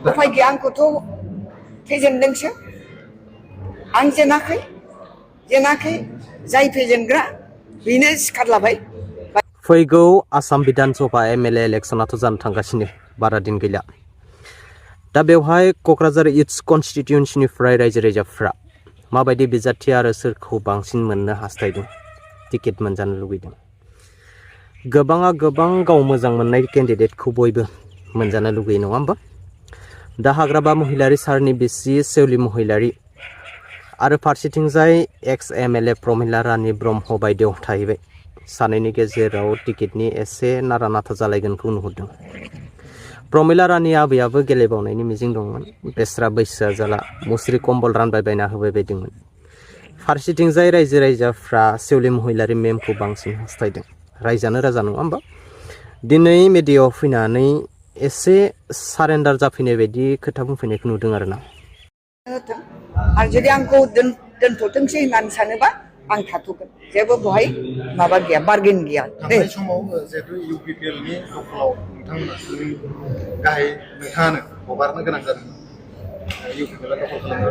उफाय गैया आंखौथ' फेजेनदोंसो आं जेनाखै जाय फेजेनग्रा बेनो सिखारलाबाय। फैगौ आसाम विधानसभा एमएलए इलेक्शनाथ' जानो थांगासिनो बारा दिन गैला। दा बेवहाय क'क्राझार इस्ट कन्स्टिट्युएन्सिनिफ्राय रायजो राजाफ्रा माबायदि बिजाथि आरो सोरखौ बांसिन मोननो हास्थायदों, टिकेट मोनजानो लुगैदों। गोबाङा गोबां गाव मोजां मोननाय केन्डिडेटखौ बयबो मोनजानो लुगैयो, नङा होमबा? दा हाग्राबा महिलारि सारनि बिसि सेवलि महिलारि आरो फारसेथिंजाय एक्स एमएलए प्रमिला रानी ब्रह्म बायदियाव थाहैबाय। सानैनि गेजेराव टिकेटनि एसे नारा नाथा जालायगोनखौ नुहुरदों। प्रमिला रानी आबैयाबो गेलेबावनायनि मिजिं दंमोन। बेस्रा बैसोआ जाला मुस्रि कम्बल रानबायबायना होबाय बायदोंमोन। फारसेथिंजाय रायजो राजाफ्रा सेवलि महिलारि मेमखौ बांसिन हास्थायदों। रायजानो राजा, नङा होमबा? दिनै मिडियायाव फैनानै एसे सारेन्डार जाफैनाय बायदि खोथा बुंफैनायखौ नुदों आरोना। आरो जुदि आंखौ दोनथ'थोंसै होननानै सानोबा आं थाथ'गोन, जेबो बहाय माबा गैया, बार्गेन गैया। थांनाय समाव जिहेतु इउपिपिएलनि दखलाव नोंथाङानो हगारनो गोनां जादों। इउपिपिएलआ दखल खालामनो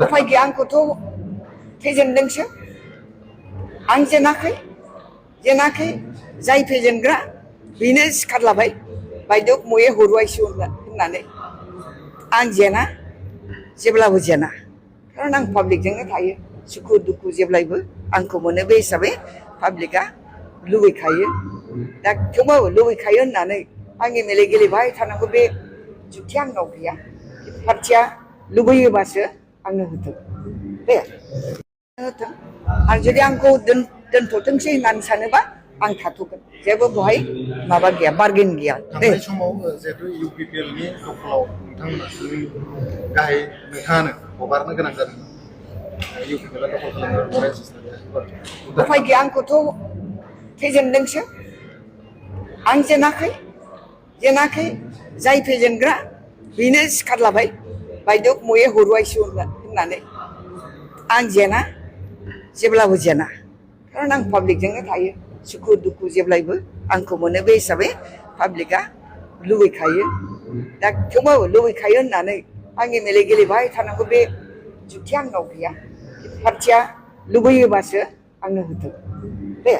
उफाय गैया आंखौथ' फेजेनदोंसो आं जेनाखै जाय फेजेनग्रा बेनो सिखारलाबाय। बायद' मये हरुवायसो होननानै आं जेना, जेब्लाबो जेना, खारन आं पाब्लिकजोंनो थायो। सुखु दुखु जेब्लायबो आंखौ मोनो, बे हिसाबै पाब्लिकआ लुबैखायो। दा थेवबाबो लुबैखायो होननानै आं एमएलए गेलेबाय थानांगौ बे जुक्ति आंनाव गैया। पार्टिया लुबैयोबासो आंनो होथों दे होथों। आरो जुदि आंखौ दोनथ'थोंसै होननानै सानोबा आं थाथ'गोन, जेबो बहाय माबा गैया, बार्गेन गैया। थांनाय समाव जिहेतु इउपिपिएलनि दखलाव नोंथाङानो हगारनो गोनां जादों। इउपिपिएलआ दखल खालामनो उफाय गैया आंखौथ' फेजेनदोंसो आं जेनाखै जाय फेजेनग्रा बेनो सिखारलाबाय। बायद' मये हरुवायसो होननानै आं जेना, जेब्लाबो जेना, खारन आं पाब्लिकजोंनो थायो। सुखु दुखु जेब्लायबो आंखौ मोनो, बे हिसाबै पाब्लिकआ लुबैखायो। दा थेवबाबो लुबैखायो होननानै आं एमएलए गेलेबाय थानांगौ बे जुक्ति आंनाव गैया। पार्टिया लुबैयोबासो आंनो होथों दे।